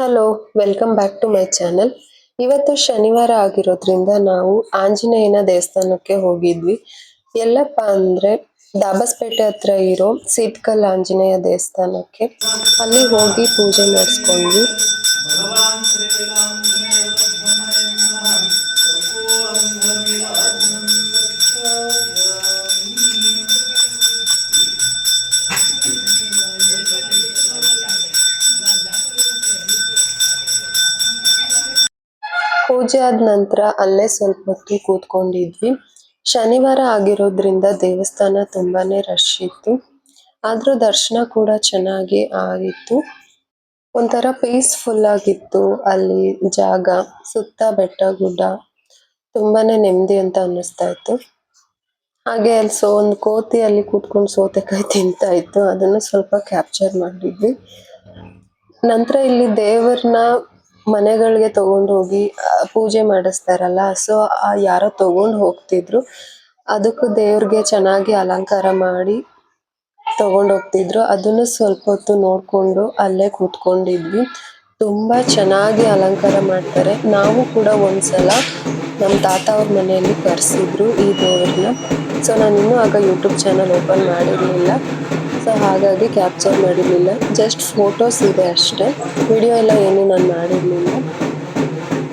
Hello, welcome back to my channel. ಇವತ್ತು ಶನಿವಾರ ಆಗಿರೋದ್ರಿಂದ ನಾವು ಆಂಜನೇಯನ ದೇವಸ್ಥಾನಕ್ಕೆ ಹೋಗಿದ್ವಿ. ಎಲ್ಲಪ್ಪ ಅಂದ್ರೆ ದಾಬಸ್ಪೇಟೆ ಹತ್ರ ಇರೋ ಸೀತ್ಕಲ್ ಆಂಜನೇಯ ದೇವಸ್ಥಾನಕ್ಕೆ. ಅಲ್ಲಿ ಹೋಗಿ ಪೂಜೆ ಮಾಡಿಸ್ಕೊಂಡ್ವಿ. ಪೂಜೆ ಆದ ನಂತರ ಅಲ್ಲೇ ಸ್ವಲ್ಪ ಹೊತ್ತು ಕೂತ್ಕೊಂಡಿದ್ವಿ. ಶನಿವಾರ ಆಗಿರೋದ್ರಿಂದ ದೇವಸ್ಥಾನ ತುಂಬಾನೇ ರಶ್ ಇತ್ತು, ಆದ್ರೂ ದರ್ಶನ ಕೂಡ ಚೆನ್ನಾಗಿ ಆಗಿತ್ತು. ಒಂಥರ ಪೀಸ್ಫುಲ್ ಆಗಿತ್ತು ಅಲ್ಲಿ ಜಾಗ, ಸುತ್ತ ಬೆಟ್ಟ ಗುಡ್ಡ, ತುಂಬಾನೇ ನೆಮ್ಮದಿ ಅಂತ ಅನ್ನಿಸ್ತಾ ಇತ್ತು. ಹಾಗೆ ಅಲ್ಲಿ ಒಂದು ಕೋತಿ ಅಲ್ಲಿ ಕೂತ್ಕೊಂಡು ಸೌತೆಕಾಯಿ ತಿಂತಾ ಇತ್ತು, ಅದನ್ನು ಸ್ವಲ್ಪ ಕ್ಯಾಪ್ಚರ್ ಮಾಡಿದ್ವಿ. ನಂತರ ಇಲ್ಲಿ ದೇವರನ್ನ ಮನೆಗಳಿಗೆ ತಗೊಂಡು ಹೋಗಿ ಪೂಜೆ ಮಾಡಿಸ್ತಾರಲ್ಲ, ಸೊ ಯಾರೋ ತಗೊಂಡು ಹೋಗ್ತಿದ್ರು. ಅದಕ್ಕೂ ದೇವ್ರಿಗೆ ಚೆನ್ನಾಗಿ ಅಲಂಕಾರ ಮಾಡಿ ತಗೊಂಡು ಹೋಗ್ತಿದ್ರು. ಅದನ್ನು ಸ್ವಲ್ಪ ಹೊತ್ತು ನೋಡ್ಕೊಂಡು ಅಲ್ಲೇ ಕೂತ್ಕೊಂಡಿದ್ವಿ. ತುಂಬಾ ಚೆನ್ನಾಗಿ ಅಲಂಕಾರ ಮಾಡ್ತಾರೆ. ನಾವು ಕೂಡ ಒಂದ್ಸಲ ನಮ್ಮ ತಾತ ಅವ್ರ ಮನೆಯಲ್ಲಿ ಕರೆಸಿದ್ರು ಈ ದೇವ್ರನ್ನ. ಸೊ ನಾನು ಇನ್ನೂ ಆಗ ಯೂಟ್ಯೂಬ್ ಚಾನಲ್ ಓಪನ್ ಮಾಡಿರಲಿಲ್ಲ, ಸೊ ಹಾಗಾಗಿ ಕ್ಯಾಪ್ಚರ್ ಮಾಡಿರಲಿಲ್ಲ. ಜಸ್ಟ್ ಫೋಟೋಸ್ ಇದೆ ಅಷ್ಟೇ, ವಿಡಿಯೋ ಎಲ್ಲ ಏನು ನಾನು ಮಾಡಿರಲಿಲ್ಲ.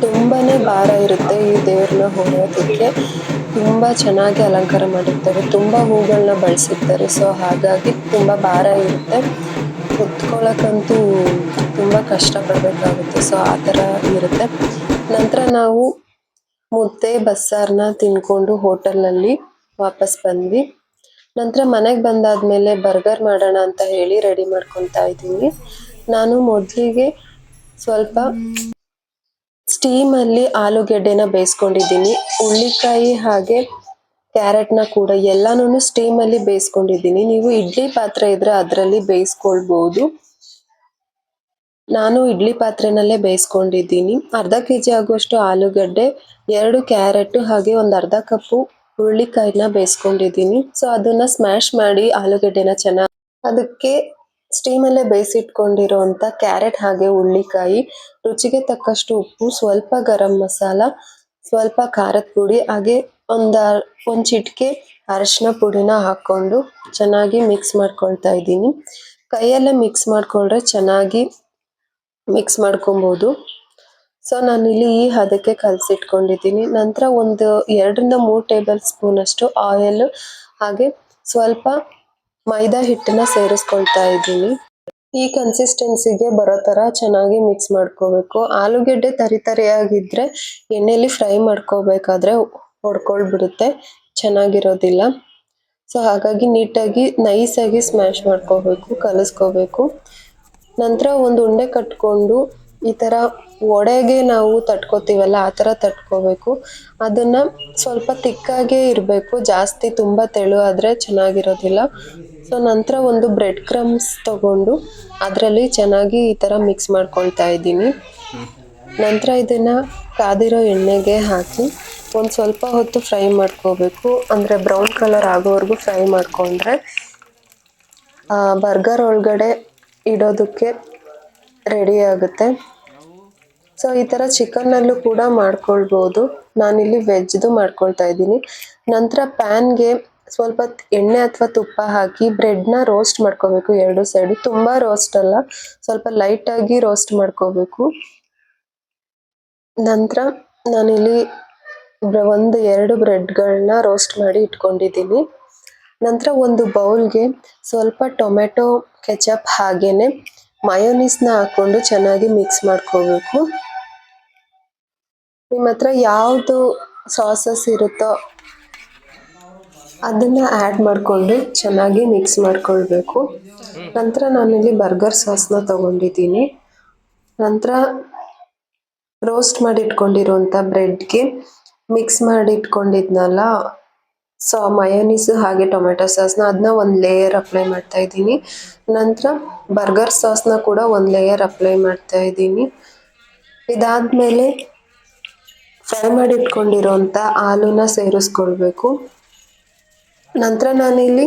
ತುಂಬಾನೇ ಭಾರ ಇರುತ್ತೆ ಈ ದೇವ್ರನ್ನ ಹೊರೋದಕ್ಕೆ. ತುಂಬಾ ಚೆನ್ನಾಗಿ ಅಲಂಕಾರ ಮಾಡಿರ್ತಾರೆ, ತುಂಬಾ ಹೂಗಳನ್ನ ಬಳಸಿರ್ತಾರೆ. ಸೊ ಹಾಗಾಗಿ ತುಂಬಾ ಭಾರ ಇರುತ್ತೆ, ಹೊತ್ಕೊಳಕ್ಕಂತೂ ತುಂಬಾ ಕಷ್ಟ ಪಡ್ಬೇಕಾಗುತ್ತೆ. ಸೊ ಆ ಥರ ಇರುತ್ತೆ. ನಂತರ ನಾವು ಮುದ್ದೆ ಬಸ್ಸಾರನ್ನ ತಿನ್ಕೊಂಡು ಹೋಟೆಲ್ನಲ್ಲಿ ವಾಪಸ್ ಬಂದ್ವಿ. ನಂತರ ಮನೆಗೆ ಬಂದಾದ್ಮೇಲೆ ಬರ್ಗರ್ ಮಾಡೋಣ ಅಂತ ಹೇಳಿ ರೆಡಿ ಮಾಡ್ಕೊತಾ ಇದ್ದೀನಿ. ನಾನು ಮೊದಲಿಗೆ ಸ್ವಲ್ಪ ಸ್ಟೀಮಲ್ಲಿ ಆಲೂಗೆಡ್ಡೆನ ಬೇಯಿಸ್ಕೊಂಡಿದ್ದೀನಿ, ಹುಳ್ಳಿಕಾಯಿ ಹಾಗೆ ಕ್ಯಾರೆಟ್ನ ಕೂಡ ಎಲ್ಲಾನು ಸ್ಟೀಮಲ್ಲಿ ಬೇಯಿಸ್ಕೊಂಡಿದ್ದೀನಿ. ನೀವು ಇಡ್ಲಿ ಪಾತ್ರೆ ಇದ್ರೆ ಅದರಲ್ಲಿ ಬೇಯಿಸ್ಕೊಳ್ಬಹುದು. ನಾನು ಇಡ್ಲಿ ಪಾತ್ರೆನಲ್ಲೇ ಬೇಯಿಸ್ಕೊಂಡಿದ್ದೀನಿ. ಅರ್ಧ ಕೆಜಿ ಆಗುವಷ್ಟು ಆಲೂಗಡ್ಡೆ, 2 ಕ್ಯಾರೆಟ್ ಹಾಗೆ ಒಂದು ಅರ್ಧ ಕಪ್ಪು ಹುಳ್ಳಿಕಾಯಿನ ಬೇಯಿಸ್ಕೊಂಡಿದ್ದೀನಿ. ಸೊ ಅದನ್ನ ಸ್ಮ್ಯಾಶ್ ಮಾಡಿ ಆಲೂಗಡ್ಡೆನ ಚೆನ್ನಾಗಿ, ಅದಕ್ಕೆ ಸ್ಟೀಮಲ್ಲೇ ಬೇಯಿಸಿಟ್ಕೊಂಡಿರೋಂಥ ಕ್ಯಾರೆಟ್ ಹಾಗೆ ಹುಳ್ಳಿಕಾಯಿ, ರುಚಿಗೆ ತಕ್ಕಷ್ಟು ಉಪ್ಪು, ಸ್ವಲ್ಪ ಗರಂ ಮಸಾಲ, ಸ್ವಲ್ಪ ಖಾರದ ಪುಡಿ ಹಾಗೆ ಒಂದು ಚಿಟಿಕೆ ಅರಿಶಿನ ಪುಡಿನ ಹಾಕೊಂಡು ಚೆನ್ನಾಗಿ ಮಿಕ್ಸ್ ಮಾಡ್ಕೊಳ್ತಾ ಇದ್ದೀನಿ. ಕೈಯಲ್ಲೇ ಮಿಕ್ಸ್ ಮಾಡ್ಕೊಂಡ್ರೆ ಚೆನ್ನಾಗಿ ಮಿಕ್ಸ್ ಮಾಡ್ಕೊಬೋದು. ಸೊ ನಾನಿಲ್ಲಿ ಈ ಹದಕ್ಕೆ ಕಲಸಿಟ್ಕೊಂಡಿದ್ದೀನಿ. ನಂತರ ಒಂದು 2-3 ಟೇಬಲ್ ಸ್ಪೂನ್ ಅಷ್ಟು ಆಯಿಲ್ ಹಾಗೆ ಸ್ವಲ್ಪ ಮೈದಾ ಹಿಟ್ಟನ್ನ ಸೇರಿಸ್ಕೊಳ್ತಾ ಇದ್ದೀನಿ. ಈ ಕನ್ಸಿಸ್ಟೆನ್ಸಿಗೆ ಬರೋ ಥರ ಚೆನ್ನಾಗಿ ಮಿಕ್ಸ್ ಮಾಡ್ಕೋಬೇಕು. ಆಲೂಗೆಡ್ಡೆ ತರಿಯಾಗಿದ್ರೆ ಎಣ್ಣೆಯಲ್ಲಿ ಫ್ರೈ ಮಾಡ್ಕೋಬೇಕಾದ್ರೆ ಹೊಡ್ಕೊಳ್ಬಿಡುತ್ತೆ, ಚೆನ್ನಾಗಿರೋದಿಲ್ಲ. ಸೊ ಹಾಗಾಗಿ ನೀಟಾಗಿ ನೈಸಾಗಿ ಸ್ಮ್ಯಾಶ್ ಮಾಡ್ಕೋಬೇಕು, ಕಲಿಸ್ಕೋಬೇಕು. ನಂತರ ಒಂದು ಉಂಡೆ ಕಟ್ಕೊಂಡು ಈ ಥರ ಒಡೆಗೆ ನಾವು ತಟ್ಕೋತೀವಲ್ಲ ಆ ಥರ ತಟ್ಕೋಬೇಕು. ಅದನ್ನ ಸ್ವಲ್ಪ ತಿಕ್ಕಾಗೇ ಇರಬೇಕು, ಜಾಸ್ತಿ ತುಂಬ ತೆಳು ಆದರೆ ಚೆನ್ನಾಗಿರೋದಿಲ್ಲ. ಸೊ ನಂತರ ಒಂದು ಬ್ರೆಡ್ ಕ್ರಮ್ಸ್ ತಗೊಂಡು ಅದರಲ್ಲಿ ಚೆನ್ನಾಗಿ ಈ ಥರ ಮಿಕ್ಸ್ ಮಾಡ್ಕೊಳ್ತಾ ಇದ್ದೀನಿ. ನಂತರ ಇದನ್ನು ಕಾದಿರೋ ಎಣ್ಣೆಗೆ ಹಾಕಿ ಒಂದು ಸ್ವಲ್ಪ ಹೊತ್ತು ಫ್ರೈ ಮಾಡ್ಕೋಬೇಕು. ಅಂದರೆ ಬ್ರೌನ್ ಕಲರ್ ಆಗೋವರೆಗೂ ಫ್ರೈ ಮಾಡಿಕೊಂಡ್ರೆ ಬರ್ಗರ್ ಒಳಗಡೆ ಇಡೋದಕ್ಕೆ ರೆಡಿ ಆಗುತ್ತೆ. ಸೊ ಈ ಥರ ಚಿಕನ್ನಲ್ಲೂ ಕೂಡ ಮಾಡ್ಕೊಳ್ಬೋದು. ನಾನಿಲ್ಲಿ ವೆಜ್ದು ಮಾಡ್ಕೊಳ್ತಾ ಇದ್ದೀನಿ. ನಂತರ ಪ್ಯಾನ್ಗೆ ಸ್ವಲ್ಪ ಎಣ್ಣೆ ಅಥವಾ ತುಪ್ಪ ಹಾಕಿ ಬ್ರೆಡ್ನ ರೋಸ್ಟ್ ಮಾಡ್ಕೋಬೇಕು 2 ಸೈಡು. ತುಂಬ ರೋಸ್ಟ್ ಅಲ್ಲ, ಸ್ವಲ್ಪ ಲೈಟಾಗಿ ರೋಸ್ಟ್ ಮಾಡ್ಕೋಬೇಕು. ನಂತರ ನಾನಿಲ್ಲಿ 1-2 ಬ್ರೆಡ್ಗಳನ್ನ ರೋಸ್ಟ್ ಮಾಡಿ ಇಟ್ಕೊಂಡಿದ್ದೀನಿ. ನಂತರ ಒಂದು ಬೌಲ್ಗೆ ಸ್ವಲ್ಪ ಟೊಮೆಟೊ ಕೆಚಪ್ ಹಾಗೇನೆ ಮಯೋನೀಸ್ನ ಹಾಕೊಂಡು ಚೆನ್ನಾಗಿ ಮಿಕ್ಸ್ ಮಾಡ್ಕೋಬೇಕು. ನಿಮ್ಮ ಹತ್ರ ಯಾವುದು ಸಾಸಸ್ ಇರುತ್ತೋ ಅದನ್ನ ಆ್ಯಡ್ ಮಾಡಿಕೊಂಡು ಚೆನ್ನಾಗಿ ಮಿಕ್ಸ್ ಮಾಡ್ಕೊಳ್ಬೇಕು. ನಂತರ ನಾನಿಲ್ಲಿ ಬರ್ಗರ್ ಸಾಸ್ನ ತಗೊಂಡಿದ್ದೀನಿ. ನಂತರ ರೋಸ್ಟ್ ಮಾಡಿ ಇಟ್ಕೊಂಡಿರುವಂಥ ಬ್ರೆಡ್ಗೆ ಮಿಕ್ಸ್ ಮಾಡಿ ಇಟ್ಕೊಂಡಿದ್ನಲ್ಲ ಮಯೋನೀಸು ಹಾಗೆ ಟೊಮೆಟೊ ಸಾಸ್ನ, ಅದನ್ನ ಒಂದು ಲೇಯರ್ ಅಪ್ಲೈ ಮಾಡ್ತಾ ಇದ್ದೀನಿ. ನಂತರ ಬರ್ಗರ್ ಸಾಸ್ನ ಕೂಡ ಒಂದು ಲೇಯರ್ ಅಪ್ಲೈ ಮಾಡ್ತಾ ಇದ್ದೀನಿ. ಇದಾದ್ಮೇಲೆ ಫ್ರೈ ಮಾಡಿ ಇಟ್ಕೊಂಡಿರೋಂಥ ಆಲೂನ ಸೇರಿಸ್ಕೊಳ್ಬೇಕು. ನಂತರ ನಾನಿಲ್ಲಿ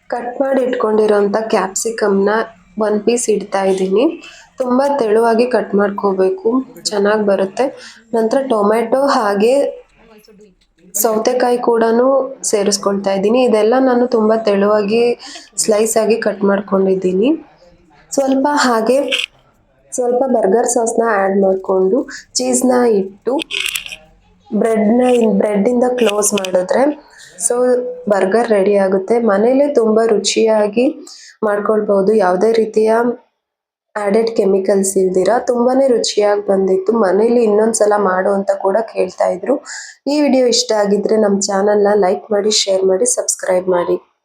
ಕಟ್ ಮಾಡಿ ಇಟ್ಕೊಂಡಿರೋಂಥ ಕ್ಯಾಪ್ಸಿಕಮ್ನ 1 ಪೀಸ್ ಇಡ್ತಾ ಇದ್ದೀನಿ. ತುಂಬಾ ತೆಳುವಾಗಿ ಕಟ್ ಮಾಡ್ಕೋಬೇಕು, ಚೆನ್ನಾಗಿ ಬರುತ್ತೆ. ನಂತರ ಟೊಮೆಟೊ ಹಾಗೆ ಸೌತೆಕಾಯಿ ಕೂಡನು ಸೇರಿಸ್ಕೊಳ್ತಾ ಇದ್ದೀನಿ. ಇದೆಲ್ಲ ನಾನು ತುಂಬಾ ತೆಳುವಾಗಿ ಸ್ಲೈಸ್ ಆಗಿ ಕಟ್ ಮಾಡ್ಕೊಂಡಿದ್ದೀನಿ. ಸ್ವಲ್ಪ ಹಾಗೆ ಸ್ವಲ್ಪ ಬರ್ಗರ್ ಸಾಸ್ನ ಆ್ಯಡ್ ಮಾಡಿಕೊಂಡು ಚೀಸ್ನ ಇಟ್ಟು ಬ್ರೆಡ್ಡಿಂದ ಕ್ಲೋಸ್ ಮಾಡಿದ್ರೆ ಸೊ ಬರ್ಗರ್ ರೆಡಿ ಆಗುತ್ತೆ. ಮನೇಲೆ ತುಂಬ ರುಚಿಯಾಗಿ ಮಾಡ್ಕೊಳ್ಬಹುದು, ಯಾವುದೇ ರೀತಿಯ ಆಡೆಡ್ ಕೆಮಿಕಲ್ಸ್ ಇಲ್ದಿರ ತುಂಬಾನೇ ರುಚಿಯಾಗಿ ಬಂದಿತ್ತು. ಮನೇಲಿ ಇನ್ನೊಂದ್ಸಲ ಮಾಡು ಅಂತ ಕೂಡ ಕೇಳ್ತಾ ಇದ್ರು. ಈ ವಿಡಿಯೋ ಇಷ್ಟ ಆಗಿದ್ರೆ ನಮ್ಮ ಚಾನಲ್ನ ಲೈಕ್ ಮಾಡಿ, ಶೇರ್ ಮಾಡಿ, ಸಬ್ಸ್ಕ್ರೈಬ್ ಮಾಡಿ.